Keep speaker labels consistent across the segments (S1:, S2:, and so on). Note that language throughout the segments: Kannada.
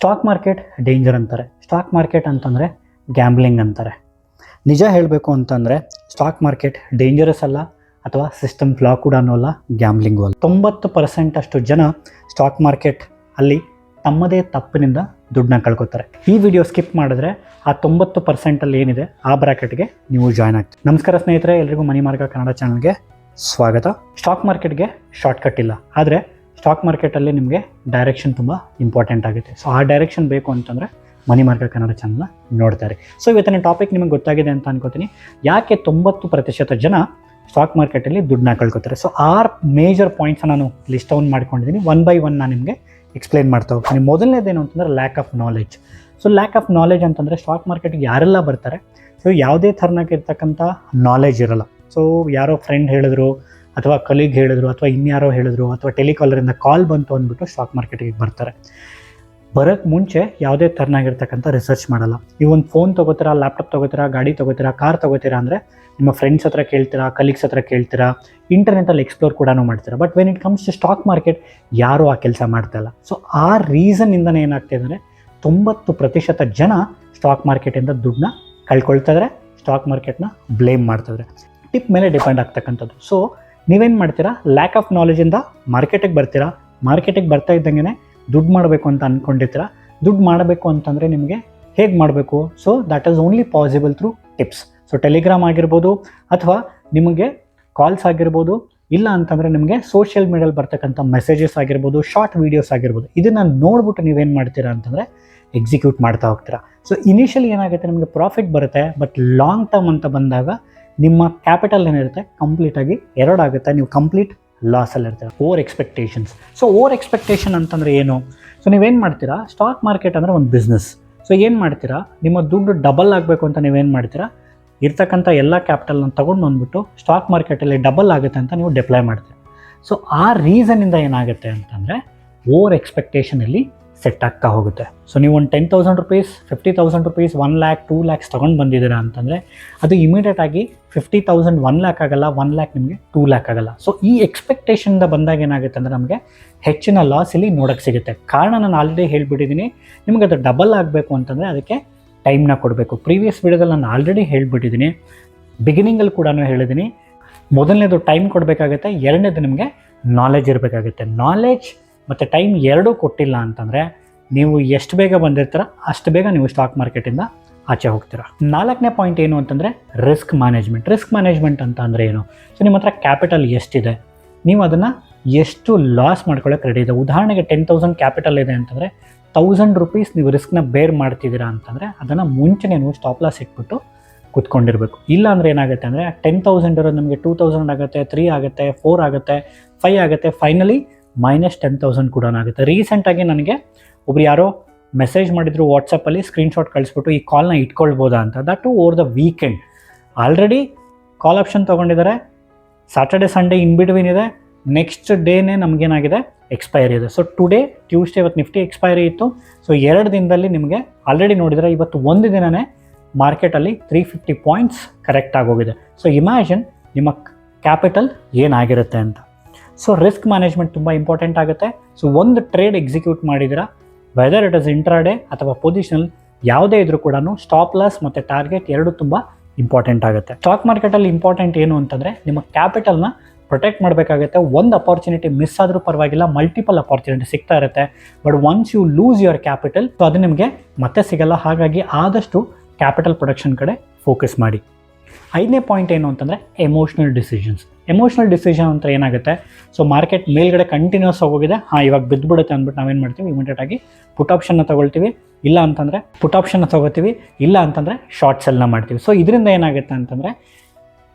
S1: ಸ್ಟಾಕ್ ಮಾರ್ಕೆಟ್ ಡೇಂಜರ್ ಅಂತಾರೆ. ಸ್ಟಾಕ್ ಮಾರ್ಕೆಟ್ ಅಂತಂದರೆ ಗ್ಯಾಂಬ್ಲಿಂಗ್ ಅಂತಾರೆ. ನಿಜ ಹೇಳಬೇಕು ಅಂತಂದರೆ ಸ್ಟಾಕ್ ಮಾರ್ಕೆಟ್ ಡೇಂಜರಸ್ ಅಲ್ಲ ಅಥವಾ ಸಿಸ್ಟಮ್ ಫ್ಲಾ ಕೂಡ ಅಲ್ಲ, ಗ್ಯಾಂಬ್ಲಿಂಗು ಅಲ್ಲ. 90% ಅಷ್ಟು ಜನ ಸ್ಟಾಕ್ ಮಾರ್ಕೆಟ್ ಅಲ್ಲಿ ತಮ್ಮದೇ ತಪ್ಪಿನಿಂದ ದುಡ್ಡನ್ನ ಕಳ್ಕೊತಾರೆ. ಈ ವಿಡಿಯೋ ಸ್ಕಿಪ್ ಮಾಡಿದ್ರೆ ಆ 90% ಏನಿದೆ ಆ ಬ್ರಾಕೆಟ್ಗೆ ನೀವು ಜಾಯ್ನ್ ಆಗ್ತೀವಿ. ನಮಸ್ಕಾರ ಸ್ನೇಹಿತರೆ, ಎಲ್ರಿಗೂ ಮನಿ ಮಾರ್ಗ ಕನ್ನಡ ಚಾನಲ್ಗೆ ಸ್ವಾಗತ. ಸ್ಟಾಕ್ ಮಾರ್ಕೆಟ್ಗೆ ಶಾರ್ಟ್ಕಟ್ ಇಲ್ಲ, ಆದರೆ ಸ್ಟಾಕ್ ಮಾರ್ಕೆಟಲ್ಲಿ ನಿಮಗೆ ಡೈರೆಕ್ಷನ್ ತುಂಬ ಇಂಪಾರ್ಟೆಂಟ್ ಆಗುತ್ತೆ. ಸೊ ಆ ಡೈರೆಕ್ಷನ್ ಬೇಕು ಅಂತಂದರೆ ಮನಿ ಮಾರ್ಗ ಕನ್ನಡ ಚಾನಲ್ನ ನೋಡ್ತಾರೆ. ಸೊ ಇವತ್ತಿನ ಟಾಪಿಕ್ ನಿಮಗೆ ಗೊತ್ತಾಗಿದೆ ಅಂತ ಅನ್ಕೋತೀನಿ. ಯಾಕೆ 90% ಜನ ಸ್ಟಾಕ್ ಮಾರ್ಕೆಟಲ್ಲಿ ದುಡ್ಡನ್ನ ಕಳ್ಕೊತಾರೆ. ಸೊ 6 ಮೇಜರ್ ಪಾಯಿಂಟ್ಸ್ ನಾನು ಲಿಸ್ಟ್ ಡೌನ್ ಮಾಡ್ಕೊಂಡಿದ್ದೀನಿ. ಒನ್ ಬೈ ಒನ್ ನಾನು ನಿಮಗೆ ಎಕ್ಸ್ಪ್ಲೈನ್ ಮಾಡ್ತಾ ಹೋಗ್ತೀನಿ. ಮೊದಲನೇದೇನು ಅಂತಂದರೆ lack of knowledge. So lack of knowledge ಅಂತಂದರೆ ಸ್ಟಾಕ್ ಮಾರ್ಕೆಟ್ಗೆ ಯಾರೆಲ್ಲ ಬರ್ತಾರೆ, ಸೊ ಯಾವುದೇ ಥರನಾಗಿರ್ತಕ್ಕಂಥ ನಾಲೆಜ್ ಇರೋಲ್ಲ. ಸೊ ಯಾರೋ ಫ್ರೆಂಡ್ ಹೇಳಿದ್ರು ಅಥವಾ ಕಲೀಗ್ ಹೇಳಿದ್ರು ಅಥವಾ ಇನ್ಯಾರೋ ಹೇಳಿದ್ರು ಅಥವಾ ಟೆಲಿಕಾಲರಿಂದ ಕಾಲ್ ಬಂತು ಅಂದ್ಬಿಟ್ಟು ಸ್ಟಾಕ್ ಮಾರ್ಕೆಟಿಗೆ ಬರ್ತಾರೆ. ಬರೋಕ್ಕೆ ಮುಂಚೆ ಯಾವುದೇ ಥರನಾಗಿರ್ತಕ್ಕಂಥ ರಿಸರ್ಚ್ ಮಾಡಲ್ಲ. ಈ ಒಂದು ಫೋನ್ ತೊಗೋತೀರಾ, ಲ್ಯಾಪ್ಟಾಪ್ ತೊಗೋತೀರಾ, ಗಾಡಿ ತೊಗೋತೀರಾ, ಕಾರ್ ತೊಗೋತೀರಾ ಅಂದರೆ ನಿಮ್ಮ ಫ್ರೆಂಡ್ಸ್ ಹತ್ರ ಕೇಳ್ತೀರಾ, ಕಲೀಗ್ಸ್ ಹತ್ರ ಕೇಳ್ತೀರಾ, ಇಂಟರ್ನೆಟಲ್ಲಿ ಎಕ್ಸ್ಪ್ಲೋರ್ ಕೂಡ ಮಾಡ್ತೀರಾ. But when it comes to stock market ಯಾರೂ ಆ ಕೆಲಸ ಮಾಡ್ತಾಯಿಲ್ಲ. ಸೊ ಆ ರೀಸನ್ನಿಂದನೇ ಏನಾಗ್ತಿದೆ ಅಂದರೆ 90% ಜನ ಸ್ಟಾಕ್ ಮಾರ್ಕೆಟಿಂದ ದುಡ್ಡನ್ನ ಕಳ್ಕೊಳ್ತಿದ್ರೆ, ಸ್ಟಾಕ್ ಮಾರ್ಕೆಟ್ನ ಬ್ಲೇಮ್ ಮಾಡ್ತಿದ್ರೆ. ಟಿಪ್ ಮೇಲೆ ಡಿಪೆಂಡ್ ಆಗ್ತಕ್ಕಂಥದ್ದು. ಸೊ ನೀವೇನು ಮಾಡ್ತೀರಾ, ಲ್ಯಾಕ್ ಆಫ್ ನಾಲೆಜಿಂದ ಮಾರ್ಕೆಟಿಗೆ ಬರ್ತೀರಾ. ಮಾರ್ಕೆಟಿಗೆ ಬರ್ತಾ ಇದ್ದಂಗೆ ದುಡ್ಡು ಮಾಡಬೇಕು ಅಂತ ಅಂದ್ಕೊಂಡಿರ್ತೀರ. ದುಡ್ಡು ಮಾಡಬೇಕು ಅಂತಂದರೆ ನಿಮಗೆ ಹೇಗೆ ಮಾಡಬೇಕು? So that is only possible through tips. So Telegram ಆಗಿರ್ಬೋದು ಅಥವಾ ನಿಮಗೆ ಕಾಲ್ಸ್ ಆಗಿರ್ಬೋದು, ಇಲ್ಲ ಅಂತಂದರೆ ನಿಮಗೆ ಸೋಷಿಯಲ್ ಮೀಡಿಯಲ್ಲಿ ಬರ್ತಕ್ಕಂಥ ಮೆಸೇಜಸ್ ಆಗಿರ್ಬೋದು, ಶಾರ್ಟ್ ವೀಡಿಯೋಸ್ ಆಗಿರ್ಬೋದು. ಇದನ್ನು ನೋಡ್ಬಿಟ್ಟು ನೀವೇನು ಮಾಡ್ತೀರಾ ಅಂತಂದರೆ ಎಕ್ಸಿಕ್ಯೂಟ್ ಮಾಡ್ತಾ ಹೋಗ್ತೀರಾ. ಸೊ ಇನಿಷಿಯಲಿ ಏನಾಗುತ್ತೆ, ನಿಮಗೆ ಪ್ರಾಫಿಟ್ ಬರುತ್ತೆ. ಬಟ್ ಲಾಂಗ್ ಟರ್ಮ್ ಅಂತ ಬಂದಾಗ ನಿಮ್ಮ ಕ್ಯಾಪಿಟಲ್ ಏನಿರುತ್ತೆ ಕಂಪ್ಲೀಟಾಗಿ ಎರಡಾಗುತ್ತೆ. ನೀವು ಕಂಪ್ಲೀಟ್ ಲಾಸಲ್ಲಿ ಇರ್ತೀರ. Over expectations. So over expectation ಅಂತಂದರೆ ಏನು? ಸೊ ನೀವೇನು ಮಾಡ್ತೀರಾ, ಸ್ಟಾಕ್ ಮಾರ್ಕೆಟ್ ಅಂದರೆ ಒಂದು ಬಿಸ್ನೆಸ್. ಸೊ ಏನು ಮಾಡ್ತೀರಾ, ನಿಮ್ಮ ದುಡ್ಡು ಡಬಲ್ ಆಗಬೇಕು ಅಂತ ನೀವೇನು ಮಾಡ್ತೀರಾ, ಇರ್ತಕ್ಕಂಥ ಎಲ್ಲ ಕ್ಯಾಪಿಟಲ್ನ ತೊಗೊಂಡು ಬಂದ್ಬಿಟ್ಟು ಸ್ಟಾಕ್ ಮಾರ್ಕೆಟಲ್ಲಿ ಡಬಲ್ ಆಗುತ್ತೆ ಅಂತ ನೀವು ಡಿಪ್ಲಾಯ್ ಮಾಡ್ತೀರಾ. ಸೊ ಆ ರೀಸನ್ನಿಂದ ಏನಾಗುತ್ತೆ ಅಂತಂದರೆ ಓವರ್ ಎಕ್ಸ್ಪೆಕ್ಟೇಷನಲ್ಲಿ ಸೆಟ್ ಆಗ್ತಾ ಹೋಗುತ್ತೆ. ಸೊ ನೀವು ಒಂದು 10,000 ರೂಪೀಸ್, 50,000 ರೂಪೀಸ್, 1 lakh 2 lakhs ತೊಗೊಂಡು ಬಂದಿದ್ದೀರಾ ಅಂತಂದರೆ ಅದು ಇಮಿಡಿಯೇಟಾಗಿ 50,000 1 lakh ಆಗಲ್ಲ, 1 lakh ನಿಮಗೆ 2 lakh ಆಗಲ್ಲ. ಸೊ ಈ ಎಕ್ಸ್ಪೆಕ್ಟೇಷನ್ದ ಬಂದಾಗ ಏನಾಗುತ್ತೆ ಅಂದರೆ ನಮಗೆ ಹೆಚ್ಚಿನ ಲಾಸ್ ಇಲ್ಲಿ ನೋಡೋಕ್ಕೆ ಸಿಗುತ್ತೆ. ಕಾರಣ ನಾನು ಆಲ್ರೆಡಿ ಹೇಳಿಬಿಟ್ಟಿದ್ದೀನಿ. ನಿಮಗೆ ಅದು ಡಬಲ್ ಆಗಬೇಕು ಅಂತಂದರೆ ಅದಕ್ಕೆ ಟೈಮ್ನ ಕೊಡಬೇಕು. ಪ್ರೀವಿಯಸ್ ವಿಡಿಯೋದಲ್ಲಿ ನಾನು ಆಲ್ರೆಡಿ ಹೇಳಿಬಿಟ್ಟಿದ್ದೀನಿ, ಬಿಗಿನಿಂಗಲ್ಲಿ ಕೂಡ ಹೇಳಿದ್ದೀನಿ. ಮೊದಲನೇದು ಟೈಮ್ ಕೊಡಬೇಕಾಗುತ್ತೆ, ಎರಡನೇದು ನಿಮಗೆ ನಾಲೆಜ್ ಇರಬೇಕಾಗುತ್ತೆ. ನಾಲೆಜ್ ಮತ್ತು ಟೈಮ್ ಎರಡೂ ಕೊಟ್ಟಿಲ್ಲ ಅಂತಂದರೆ ನೀವು ಎಷ್ಟು ಬೇಗ ಬಂದಿರ್ತೀರ ಅಷ್ಟು ಬೇಗ ನೀವು ಸ್ಟಾಕ್ ಮಾರ್ಕೆಟಿಂದ ಆಚೆ ಹೋಗ್ತೀರಾ. 4ನೇ ಪಾಯಿಂಟ್ ಏನು ಅಂತಂದರೆ ರಿಸ್ಕ್ ಮ್ಯಾನೇಜ್ಮೆಂಟ್. ರಿಸ್ಕ್ ಮ್ಯಾನೇಜ್ಮೆಂಟ್ ಅಂತ ಅಂದರೆ ಏನು? ಸೊ ನಿಮ್ಮ ಹತ್ರ ಕ್ಯಾಪಿಟಲ್ ಎಷ್ಟಿದೆ, ನೀವು ಅದನ್ನು ಎಷ್ಟು ಲಾಸ್ ಮಾಡ್ಕೊಳ್ಳೋಕೆ ರೆಡಿ ಇದೆ. ಉದಾಹರಣೆಗೆ 10,000 ಕ್ಯಾಪಿಟಲ್ ಇದೆ ಅಂತಂದರೆ 1,000 ರೂಪೀಸ್ ನೀವು ರಿಸ್ಕ್ನ ಬೇರ್ ಮಾಡ್ತಿದ್ದೀರಾ ಅಂತಂದರೆ ಅದನ್ನು ಮುಂಚೆನೇ ನೀವು ಸ್ಟಾಪ್ ಲಾಸ್ ಇಟ್ಬಿಟ್ಟು ಕೂತ್ಕೊಂಡಿರಬೇಕು. ಇಲ್ಲ ಅಂದರೆ ಏನಾಗುತ್ತೆ ಅಂದರೆ 10,000 ಇರೋದು ನಮಗೆ 2,000 ಆಗುತ್ತೆ, 3 ಆಗುತ್ತೆ, 4 ಆಗುತ್ತೆ, 5 ಆಗುತ್ತೆ, ಫೈನಲಿ -10,000 ಕೂಡ ಆಗುತ್ತೆ. ರೀಸೆಂಟಾಗಿ ನನಗೆ ಒಬ್ರು ಯಾರೋ ಮೆಸೇಜ್ ಮಾಡಿದ್ರು ವಾಟ್ಸಪ್ಪಲ್ಲಿ, ಸ್ಕ್ರೀನ್ಶಾಟ್ ಕಳಿಸ್ಬಿಟ್ಟು ಈ ಕಾಲ್ನ ಇಟ್ಕೊಳ್ಬೋದಾ ಅಂತ. That over the weekend. Already call option ತೊಗೊಂಡಿದ್ದಾರೆ, ಸ್ಯಾಟರ್ಡೆ ಸಂಡೇ ಇನ್ ಬಿಟ್ವೀನ್ ಇದೆ, ನೆಕ್ಸ್ಟ್ ಡೇನೇ ನಮಗೇನಾಗಿದೆ ಎಕ್ಸ್ಪೈರಿ ಇದೆ. ಸೊ ಟುಡೇ ಟ್ಯೂಸ್ಡೇ ಇವತ್ತು ನಿಫ್ಟಿ ಎಕ್ಸ್ಪೈರಿ ಇತ್ತು. ಸೊ 2 ದಿನದಲ್ಲಿ ನಿಮಗೆ ಆಲ್ರೆಡಿ ನೋಡಿದರೆ ಇವತ್ತು ಒಂದು ದಿನವೇ ಮಾರ್ಕೆಟಲ್ಲಿ 350 ಪಾಯಿಂಟ್ಸ್ ಕರೆಕ್ಟ್ ಆಗೋಗಿದೆ. ಸೊ ಇಮ್ಯಾಜಿನ್ ನಿಮ್ಮ ಕ್ಯಾಪಿಟಲ್ ಏನಾಗಿರುತ್ತೆ ಅಂತ. ಸೊ ರಿಸ್ಕ್ ಮ್ಯಾನೇಜ್ಮೆಂಟ್ ತುಂಬ ಇಂಪಾರ್ಟೆಂಟ್ ಆಗುತ್ತೆ. ಸೊ ಒಂದು ಟ್ರೇಡ್ ಎಕ್ಸಿಕ್ಯೂಟ್ ಮಾಡಿದಿರಾ, ವೆದರ್ ಇಟ್ ಇಸ್ ಇಂಟ್ರಾಡೇ ಅಥವಾ ಪೊಸಿಷನಲ್, ಯಾವುದೇ ಇದ್ರೂ ಕೂಡ ಸ್ಟಾಪ್ ಲಾಸ್ ಮತ್ತು ಟಾರ್ಗೆಟ್ ಎರಡು ತುಂಬ ಇಂಪಾರ್ಟೆಂಟ್ ಆಗುತ್ತೆ. ಸ್ಟಾಕ್ ಮಾರ್ಕೆಟಲ್ಲಿ ಇಂಪಾರ್ಟೆಂಟ್ ಏನು ಅಂತಂದರೆ ನಿಮ್ಮ ಕ್ಯಾಪಿಟಲ್ನ ಪ್ರೊಟೆಕ್ಟ್ ಮಾಡಬೇಕಾಗುತ್ತೆ. ಒಂದು ಅಪಾರ್ಚುನಿಟಿ ಮಿಸ್ ಆದರೂ ಪರವಾಗಿಲ್ಲ, ಮಲ್ಟಿಪಲ್ ಅಪಾರ್ಚುನಿಟಿ ಸಿಗ್ತಾ ಇರುತ್ತೆ. But once you lose your capital, so ಅದು ನಿಮಗೆ ಮತ್ತೆ ಸಿಗಲ್ಲ. ಹಾಗಾಗಿ ಆದಷ್ಟು ಕ್ಯಾಪಿಟಲ್ ಪ್ರೊಟೆಕ್ಷನ್ ಕಡೆ ಫೋಕಸ್ ಮಾಡಿ. 5ನೇ ಪಾಯಿಂಟ್ ಏನು ಅಂತಂದರೆ ಎಮೋಷ್ನಲ್ ಡಿಸಿಷನ್ಸ್. ಎಮೋಷ್ನಲ್ ಡಿಸಿಷನ್ ಅಂತ ಏನಾಗುತ್ತೆ, ಸೊ ಮಾರ್ಕೆಟ್ ಮೇಲ್ಗಡೆ ಕಂಟಿನ್ಯೂಸ್ ಆಗೋಗಿದೆ, ಇವಾಗ ಬಿದ್ದುಬಿಡುತ್ತೆ ಅಂದ್ಬಿಟ್ಟು ನಾವೇನು ಮಾಡ್ತೀವಿ, ಇಮಿಡಿಯೇಟಾಗಿ ಪುಟ್ ಆಪ್ಷನ್ನ ತೊಗೊಳ್ತೀವಿ. ಇಲ್ಲ ಅಂತಂದರೆ ಪುಟ್ ಆಪ್ಷನ್ನ ತೊಗೋತೀವಿ, ಇಲ್ಲ ಅಂತಂದರೆ ಶಾರ್ಟ್ ಸೆಲ್ನ ಮಾಡ್ತೀವಿ. ಸೊ ಇದರಿಂದ ಏನಾಗುತ್ತೆ ಅಂತಂದರೆ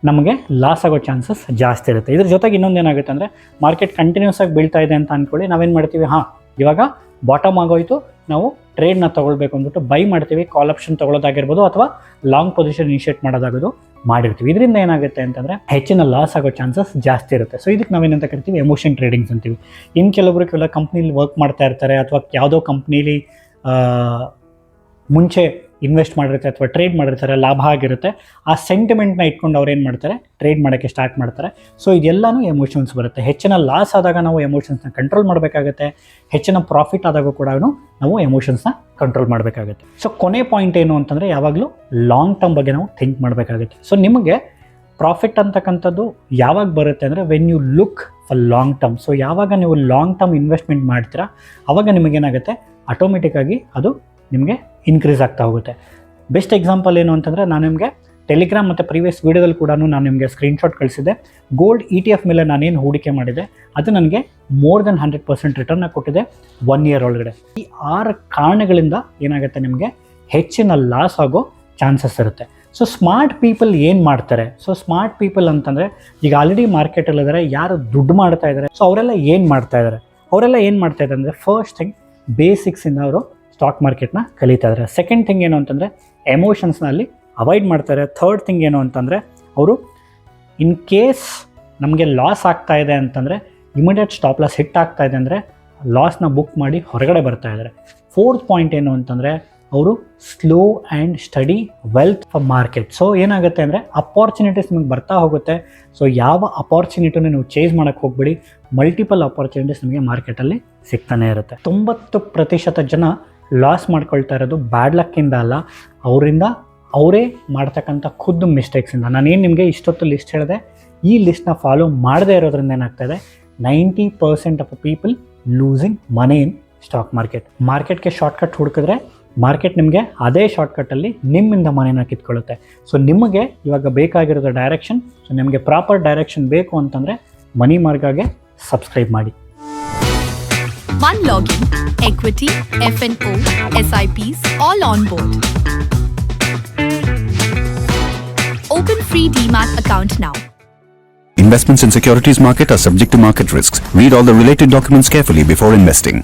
S1: ನಮಗೆ ಲಾಸ್ ಆಗೋ ಚಾನ್ಸಸ್ ಜಾಸ್ತಿ ಇರುತ್ತೆ. ಇದ್ರ ಜೊತೆಗೆ ಇನ್ನೊಂದು ಏನಾಗುತ್ತೆ ಅಂದರೆ ಮಾರ್ಕೆಟ್ ಕಂಟಿನ್ಯೂಸ್ ಆಗಿ ಬೀಳ್ತಾ ಇದೆ ಅಂತ ಅಂದ್ಕೊಳ್ಳಿ, ನಾವೇನು ಮಾಡ್ತೀವಿ, ಇವಾಗ ಬಾಟಮ್ ಆಗೋಯ್ತು, ನಾವು ಟ್ರೇಡ್ನ ತೊಗೊಳ್ಬೇಕು ಅಂದ್ಬಿಟ್ಟು ಬೈ ಮಾಡ್ತೀವಿ. ಕಾಲ್ ಆಪ್ಷನ್ ತೊಗೊಳ್ಳೋದಾಗಿರ್ಬೋದು ಅಥವಾ ಲಾಂಗ್ ಪೊಸಿಷನ್ ಇನಿಷಿಯೇಟ್ ಮಾಡೋದಾಗೋದು ಮಾಡಿರ್ತೀವಿ. ಇದರಿಂದ ಏನಾಗುತ್ತೆ ಅಂತಂದರೆ ಹೆಚ್ಚಿನ ಲಾಸ್ ಆಗೋ ಚಾನ್ಸಸ್ ಜಾಸ್ತಿ ಇರುತ್ತೆ. ಸೊ ಇದಕ್ಕೆ ನಾವೇನಂತ ಕರಿತೀವಿ, ಎಮೋಷನ್ ಟ್ರೇಡಿಂಗ್ಸ್ ಅಂತೀವಿ. ಇನ್ನು ಕೆಲವೊಬ್ಬರು ಕಂಪ್ನೀಲಿ ವರ್ಕ್ ಮಾಡ್ತಾ ಇರ್ತಾರೆ ಅಥವಾ ಯಾವುದೋ ಕಂಪ್ನೀಲಿ ಮುಂಚೆ ಇನ್ವೆಸ್ಟ್ ಮಾಡಿರ್ತಾರೆ ಅಥವಾ ಟ್ರೇಡ್ ಮಾಡಿರ್ತಾರೆ, ಲಾಭ ಆಗಿರುತ್ತೆ, ಆ ಸೆಂಟಿಮೆಂಟ್ನ ಇಟ್ಕೊಂಡು ಅವ್ರು ಏನು ಮಾಡ್ತಾರೆ, ಟ್ರೇಡ್ ಮಾಡೋಕ್ಕೆ ಸ್ಟಾರ್ಟ್ ಮಾಡ್ತಾರೆ. ಸೊ ಇದೆಲ್ಲನೂ ಎಮೋಷನ್ಸ್ ಬರುತ್ತೆ. ಹೆಚ್ಚಿನ ಲಾಸ್ ಆದಾಗ ನಾವು ಎಮೋಷನ್ಸ್ನ ಕಂಟ್ರೋಲ್ ಮಾಡಬೇಕಾಗುತ್ತೆ, ಹೆಚ್ಚಿನ ಪ್ರಾಫಿಟ್ ಆದಾಗ ಕೂಡ ನಾವು ಎಮೋಷನ್ಸ್ನ ಕಂಟ್ರೋಲ್ ಮಾಡಬೇಕಾಗುತ್ತೆ. ಸೊ ಕೊನೆ ಪಾಯಿಂಟ್ ಏನು ಅಂತಂದರೆ, ಯಾವಾಗಲೂ ಲಾಂಗ್ ಟರ್ಮ್ ಬಗ್ಗೆ ನಾವು ಥಿಂಕ್ ಮಾಡಬೇಕಾಗುತ್ತೆ. ಸೊ ನಿಮಗೆ ಪ್ರಾಫಿಟ್ ಅಂತಕ್ಕಂಥದ್ದು ಯಾವಾಗ ಬರುತ್ತೆ ಅಂದರೆ, when you look for long term. So ಯಾವಾಗ ನೀವು ಲಾಂಗ್ ಟರ್ಮ್ ಇನ್ವೆಸ್ಟ್ಮೆಂಟ್ ಮಾಡ್ತೀರಾ, ಆವಾಗ ನಿಮಗೇನಾಗುತ್ತೆ, ಆಟೋಮೆಟಿಕ್ಕಾಗಿ ಅದು ನಿಮಗೆ ಇನ್ಕ್ರೀಸ್ ಆಗ್ತಾ ಹೋಗುತ್ತೆ. ಬೆಸ್ಟ್ ಎಕ್ಸಾಂಪಲ್ ಏನು ಅಂತಂದರೆ, ನಾನು ನಿಮಗೆ ಟೆಲಿಗ್ರಾಮ್ ಮತ್ತು ಪ್ರೀವಿಯಸ್ ವೀಡಿಯೋದಲ್ಲಿ ಕೂಡ ನಾನು ನಿಮಗೆ ಸ್ಕ್ರೀನ್ಶಾಟ್ ಕಳಿಸಿದ್ದೆ. ಗೋಲ್ಡ್ ETF ಮೇಲೆ ನಾನೇನು ಹೂಡಿಕೆ ಮಾಡಿದೆ ಅದು ನನಗೆ ಮೋರ್ ದೆನ್ 100% ರಿಟರ್ನ್ನ ಕೊಟ್ಟಿದೆ 1 ಇಯರ್ ಒಳಗಡೆ. ಈ 6 ಕಾರಣಗಳಿಂದ ಏನಾಗುತ್ತೆ, ನಿಮಗೆ ಹೆಚ್ಚಿನ ಲಾಸ್ ಆಗೋ ಚಾನ್ಸಸ್ ಇರುತ್ತೆ. ಸೊ ಸ್ಮಾರ್ಟ್ ಪೀಪಲ್ ಏನು ಮಾಡ್ತಾರೆ? ಸೊ ಸ್ಮಾರ್ಟ್ ಪೀಪಲ್ ಅಂತಂದರೆ, ಈಗ ಆಲ್ರೆಡಿ ಮಾರ್ಕೆಟಲ್ಲಿದ್ದಾರೆ, ಯಾರು ದುಡ್ಡು ಮಾಡ್ತಾ ಇದ್ದಾರೆ, ಸೊ ಅವರೆಲ್ಲ ಏನು ಮಾಡ್ತಾ ಇದ್ದಾರೆ ಅಂದರೆ, ಫಸ್ಟ್ ಥಿಂಗ್ ಬೇಸಿಕ್ಸಿಂದ ಅವರು ಸ್ಟಾಕ್ ಮಾರ್ಕೆಟ್ನ ಕಲಿತಾ ಇದ್ದಾರೆ. ಸೆಕೆಂಡ್ ಥಿಂಗ್ ಏನು ಅಂತಂದರೆ, ಎಮೋಷನ್ಸ್ನ ಅಲ್ಲಿ ಅವಾಯ್ಡ್ ಮಾಡ್ತಾರೆ. ಥರ್ಡ್ ಥಿಂಗ್ ಏನು ಅಂತಂದರೆ, ಅವರು ಇನ್ ಕೇಸ್ ನಮಗೆ ಲಾಸ್ ಆಗ್ತಾ ಇದೆ ಅಂತಂದರೆ, ಇಮಿಡಿಯೇಟ್ ಸ್ಟಾಪ್ ಲಾಸ್ ಹಿಟ್ ಆಗ್ತಾ ಇದೆ ಅಂದರೆ ಲಾಸ್ನ ಬುಕ್ ಮಾಡಿ ಹೊರಗಡೆ ಬರ್ತಾ ಇದ್ದಾರೆ. ಫೋರ್ತ್ ಪಾಯಿಂಟ್ ಏನು ಅಂತಂದರೆ, ಅವರು slow and study wealth for market. So ಏನಾಗುತ್ತೆ ಅಂದರೆ, ಅಪಾರ್ಚುನಿಟೀಸ್ ನಿಮಗೆ ಬರ್ತಾ ಹೋಗುತ್ತೆ. ಸೊ ಯಾವ ಅಪಾರ್ಚುನಿಟಿನೂ ನೀವು ಚೇಸ್ ಮಾಡೋಕ್ಕೆ ಹೋಗ್ಬೇಡಿ, ಮಲ್ಟಿಪಲ್ ಅಪಾರ್ಚುನಿಟೀಸ್ ನಿಮಗೆ ಮಾರ್ಕೆಟಲ್ಲಿ ಸಿಗ್ತಾನೆ ಇರುತ್ತೆ. 90% ಜನ ಲಾಸ್ ಮಾಡ್ಕೊಳ್ತಾ ಇರೋದು ಬ್ಯಾಡ್ ಲಕ್ಕಿಂದ ಅಲ್ಲ, ಅವರೇ ಮಾಡ್ತಕ್ಕಂಥ ಖುದ್ದು ಮಿಸ್ಟೇಕ್ಸಿಂದ. ನಾನೇನು ನಿಮಗೆ ಇಷ್ಟೊತ್ತು ಲಿಸ್ಟ್ ಹೇಳಿದೆ, ಈ ಲಿಸ್ಟ್ನ ಫಾಲೋ ಮಾಡದೇ ಇರೋದ್ರಿಂದ ಏನಾಗ್ತಾಯಿದೆ, 90% of people losing money in stock market. ಮಾರ್ಕೆಟ್ಗೆ ಶಾರ್ಟ್ಕಟ್ ಹುಡುಕಿದ್ರೆ ಮಾರ್ಕೆಟ್ ನಿಮಗೆ ಅದೇ ಶಾರ್ಟ್ಕಟ್ಟಲ್ಲಿ ನಿಮ್ಮಿಂದ ಮನೇನ ಕಿತ್ಕೊಳ್ಳುತ್ತೆ. ಸೊ ನಿಮಗೆ ಇವಾಗ ಬೇಕಾಗಿರೋದು ಡೈರೆಕ್ಷನ್. ಸೊ ನಿಮಗೆ ಪ್ರಾಪರ್ ಡೈರೆಕ್ಷನ್ ಬೇಕು ಅಂತಂದರೆ ಮನಿ ಮಾರ್ಗಾಗೆ ಸಬ್ಸ್ಕ್ರೈಬ್ ಮಾಡಿ.
S2: One login, equity, F&O, SIPs, all on board. Open free DMAT account now.
S3: Investments in securities market are subject to market risks. Read all the related documents carefully before investing.